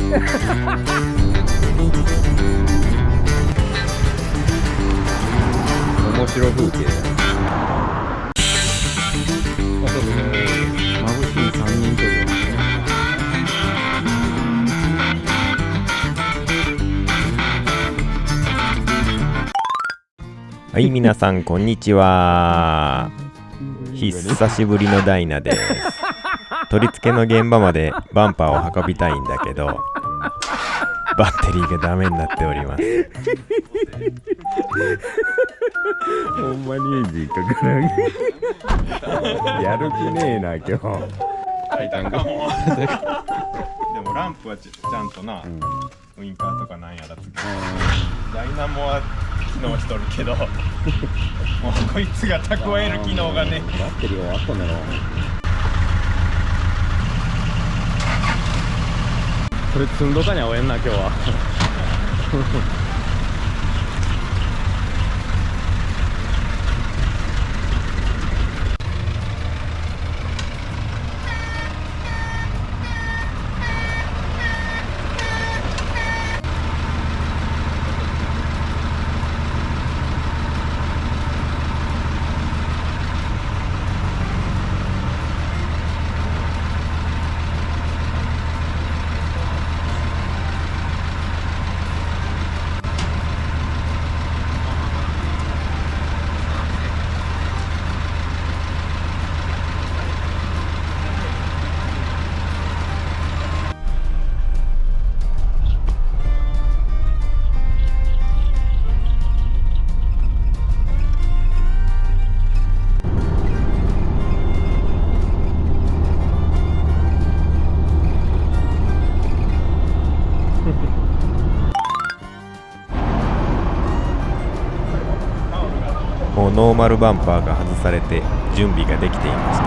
面白風景だ。眩しい3人とで。はい、皆さんこんにちは。久しぶりのダイナです。取り付けの現場までバンパーを運びたいんだけど、バッテリーがダメになっております。ほんまにエンジンかからん。やる気ねえな今日。タイタンがもうでもランプはちゃんとな、ウインカーとかなんやらつけて、ダイナモは機能しとるけどもうこいつが蓄える機能がね。バッテリーはあったんだろう。これ積んどかにゃおえんな今日は。もうノーマルバンパーが外されて準備ができていました。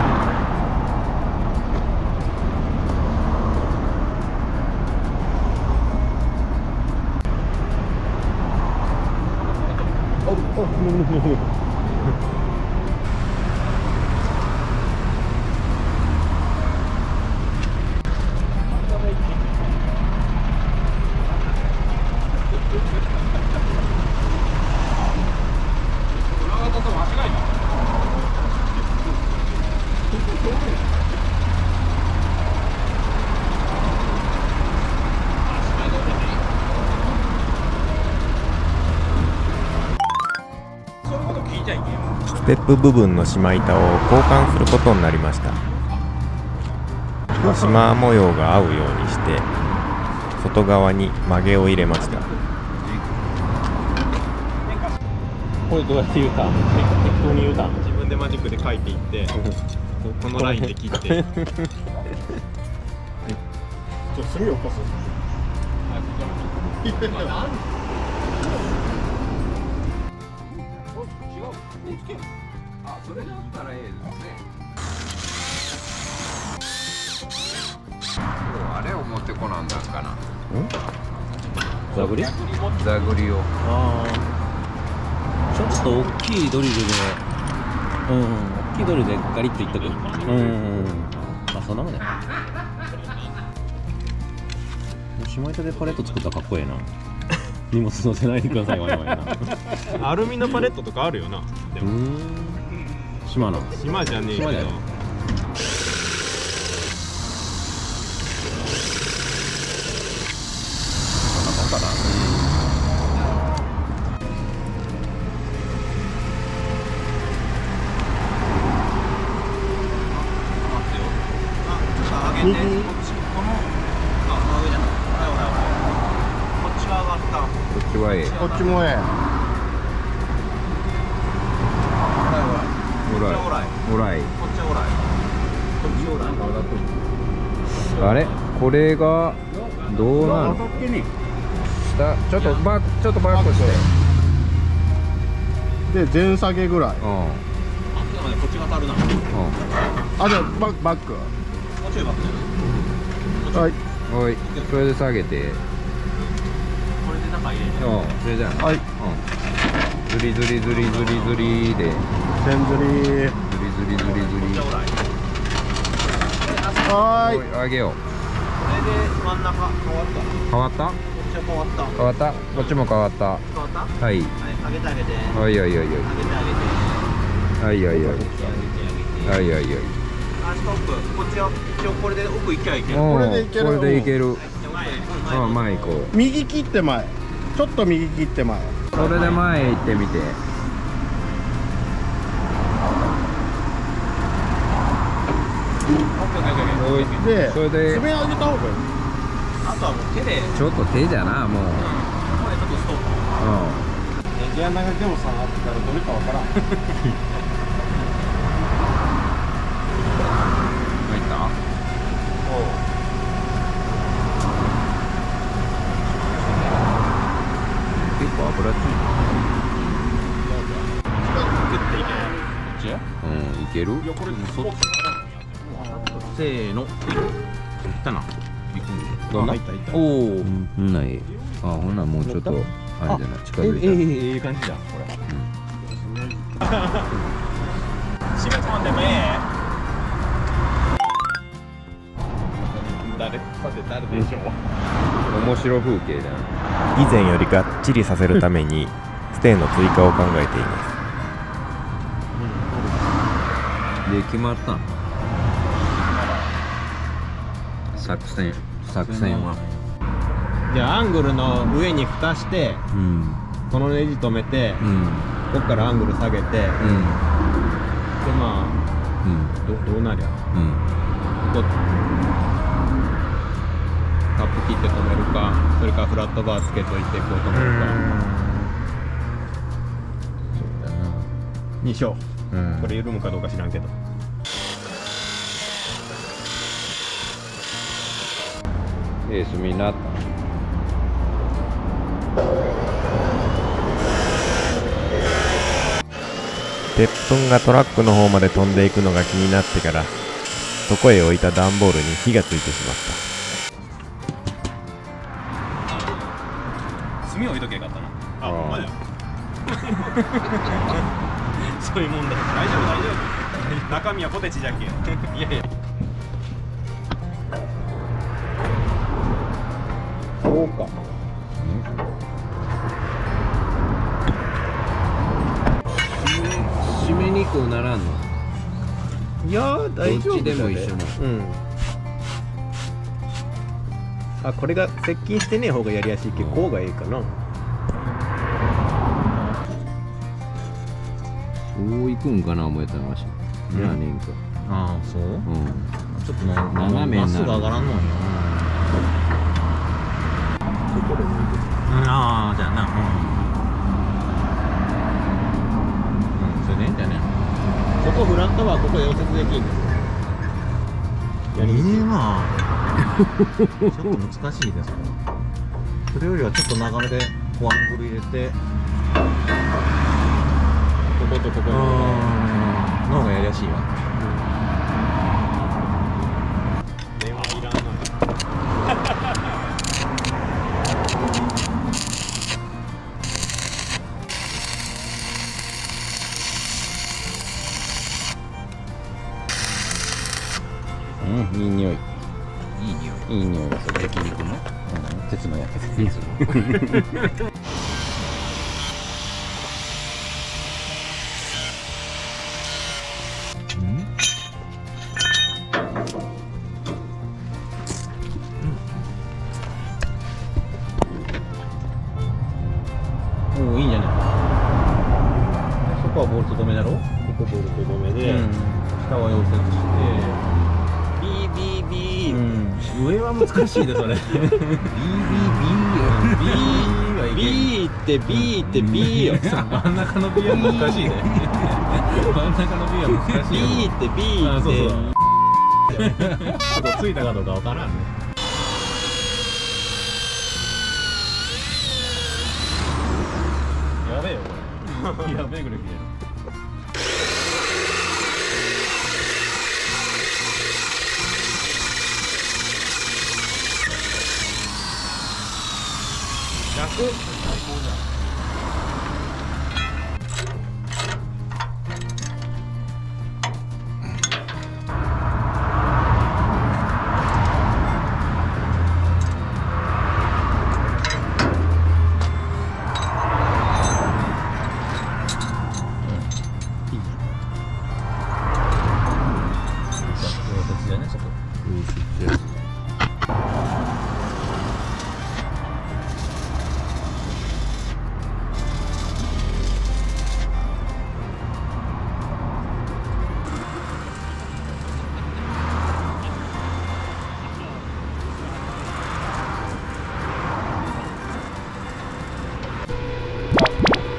ステップ部分の島板を交換することになりました。縞模様が合うようにして外側に曲げを入れました。これどうやって言うたん？適当に言うたん？自分でマジックで書いていってこのラインで切ってちょっと墨を起こす。あ、それだったらええですね。あれを持ってこなんだんかな。ザグリ？ザグリを。ああ。ちょっと大きいドリルで、大きいドリルでガリッといっとく。あ、そんなもんね。島板でパレット作ったらかっこええな。荷物乗せないでください、わいわいな。アルミのパレットとかあるよな。でも島の。島じゃねえけど。島だよ。右こっちこの上じゃない。こっちが上がった。こっちはええ。こっちもええ。オライ。オライ。こっちオライ。こっちオライ。あれ？これがどうなの？下ちょっとバックして。で前下げぐらい。うん。こっちが当たるな。あ、じゃあバック。もうちょいバック。はい。はい。それで下げて。これで中入れる。それじゃん。はい。ズリズリズリズリズリで。線ずり。ズリズリズリズリ。はーい。あげよう。これで回真ん中変わった。変わったこっちは変わった。変わったこっちも変わった。変わった。はい。はい、上げてあげて。はいはいはいはい。上げてあげて。はいはいはい。上げてあげて。はいはいはい。あ、ストップ。こっちは一応これで奥行きゃいける。これでいけるこれでいける。前。あ、前行こう。右切って前。ちょっと右切って前。それで前行ってみて。で、それで爪上げた方がいい。あとはもう手で。ちょっと手じゃな、もう。ここでちょっとストップ。ギア投げでも下がってたらどれかわからん。入った結構油ついてグッていける。る。うん、いける。せーの。いったな。どんな。おお。ほんならいい。あ、ほんならもうちょっとあれじゃない、近づいた。いい感じじゃん、これ。締め込んでもええ。誰でしょう。面白風景だな。以前よりがっちりさせるためにステーの追加を考えています。で、決まったん。作戦は。じゃあアングルの上に蓋してうん。このネジ止めて、うん。こっからアングル下げて、でうん。まあどうなりゃうん。ここカップ切って止めるか、それからフラットバーつけといてこう止めるかそうだな。にしよう。うん。これ緩むかどうか知らんけど。エースみんな。鉄粉がトラックの方まで飛んでいくのが気になってからそこへ置いた段ボールに火がついてしまった。炭置いとけばよかったな。あ、ほんまや。そういうもんだ。大丈夫大丈夫。中身はポテチじゃけ。いやいや。そうか。締めにくくならんの。いやー大丈夫どっちでも一緒なの。うん。あ、これが接近してねえ方がやりやすいけど、こうがいいかな。そういくんかな思えたらわし。じゃあねんか。ああ、そう。うん。ちょっとな斜めになるまっすぐ上がらんのよな。ああ、じゃあな。それでいいんじゃね。ここフラットバー、ここ溶接できんの。やりにくいな。ちょっと難しいです。それよりはちょっと長めでこうアングル入れて、こことここの方がやりやすいわ。電話いらんのよ。うん、いい匂い。いい匂い。いい匂いがする。焼肉の鉄のやつ。おお、いいんじゃない。そこはボルト止めだろ。ここボルト止めで、下は溶接して。ビービー。上は難しいでそれ。ビーってビーってビーよ。真ん中の B は難しいね。真ん中の B は難しいよ。ビーってビーあ、そうって。そう。ちょっとついたかどうかわからんね。やべえよこれ。やべえぐらい切れる。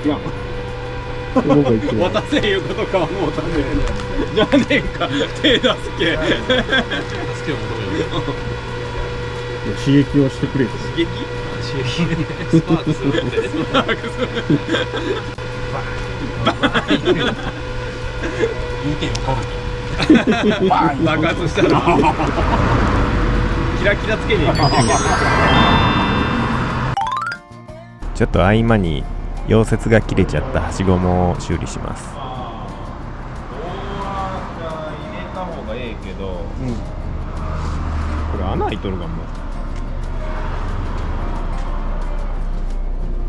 やん。僕が言ってる。渡せいうことか思うたんで。じゃねえか、手出すけ。助けを求める刺激をしてくれと。刺激スパークするって爆発したらキラキラつけに行く。ちょっと合間に溶接が切れちゃったはしごも修理します。入れた方がええけど、これ穴開いとるかも。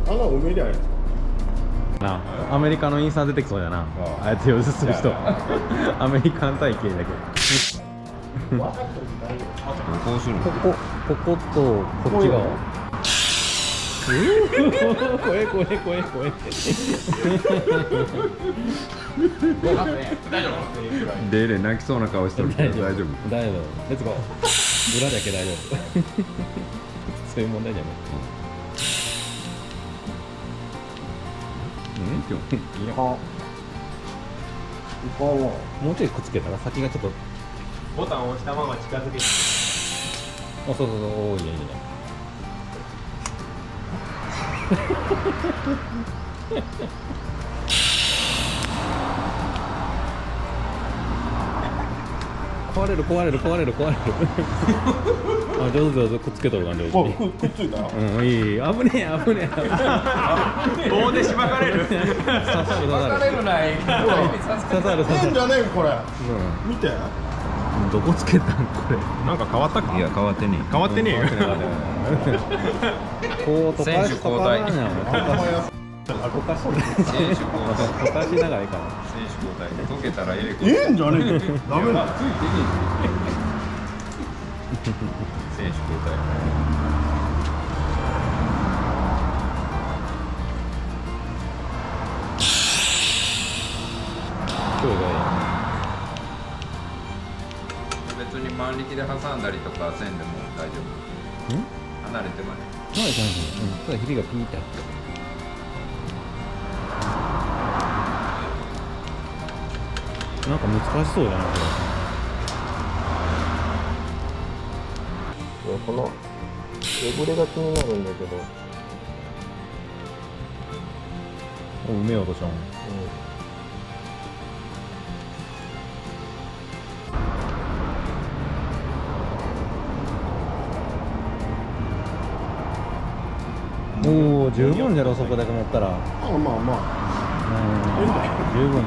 穴埋めりゃいい。なアメリカのインスタ出てきそうやな。あえて溶接する人。アメリカン体型だけど。こことこっち側。怖え。レイレイ泣きそうな顔してるけど大丈夫。大丈夫。レッツゴー。裏だけ大丈夫。そういう問題じゃない。もうちょいくっつけたら先がちょっと。ボタンを押したまま近づけて。そう、おーいいね。壊れる。あ、上手くっつけとる感じ。くっついた。うん、いい。危ねえ。棒でしばかれる。刺さるない。刺さる。変じゃねえこれ。見て。どこつけたんこれ。なんか変わったか。いや変わってねえ。変わってねえよ。こう溶かしながらいいかな。選手交代で溶けたらええ。ええんじゃねえか。ダメだ。選手交代。別に万力で挟んだりとかせんでも大丈夫。離れてまで。ただひびがピーってあって。なんか難しそうだなこれ。このえぐれが気になるんだけど、埋めようとしたもん。おお、十分じゃろそこだけ持ったら。まあ。十分。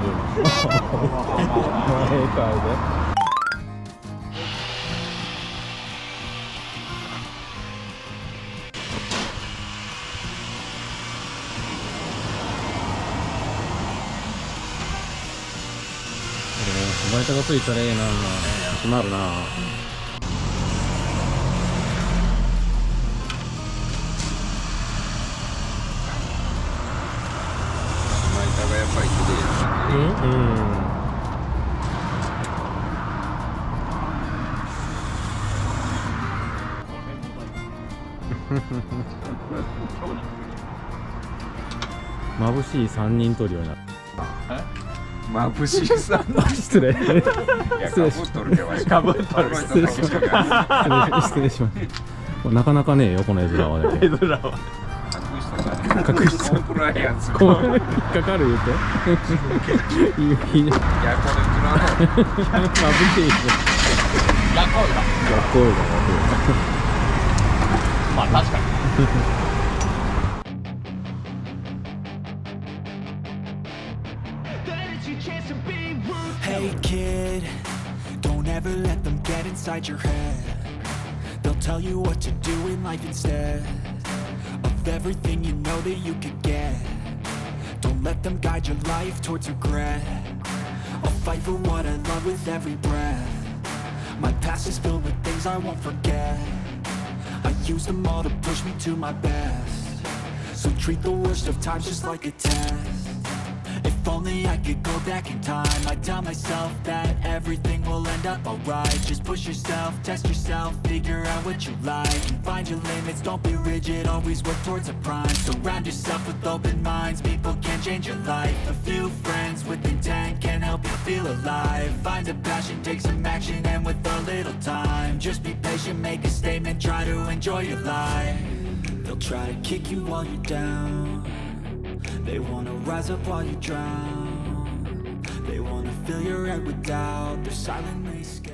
バイタがついたらええな。閉まるな。前板がやっぱり綺麗やな。眩しい3人トリオになる。眩しいさ。失礼。いやかぶっとるけど。かぶっとる。失礼します。なかなかねえよこの絵面はね。絵面は。隠しとる。コンプライアンス。こう引っかかる言うて。いいね。いやこれ眩しい。学校だ。まあ確かに。Hey kid, don't ever let them get inside your head. They'll tell you what to do in life instead of everything you know that you could get. Don't let them guide your life towards regret. I'll fight for what I love with every breath. My past is filled with things I won't forget. I use them all to push me to my best. So treat the worst of times just like a test. If only I could go back in time, I'd tell myself that everything will end up alright. Just push yourself, test yourself, figure out what you like, and find your limits, don't be rigid, always work towards a prime. Surround yourself with open minds, people can change your life. A few friends with intent can help you feel alive. Find a passion, take some action, and with a little time, just be patient, make a statement, try to enjoy your life. They'll try to kick you while you're down, they wanna rise up while you drown, they wanna fill your head with doubt, they're silently scared.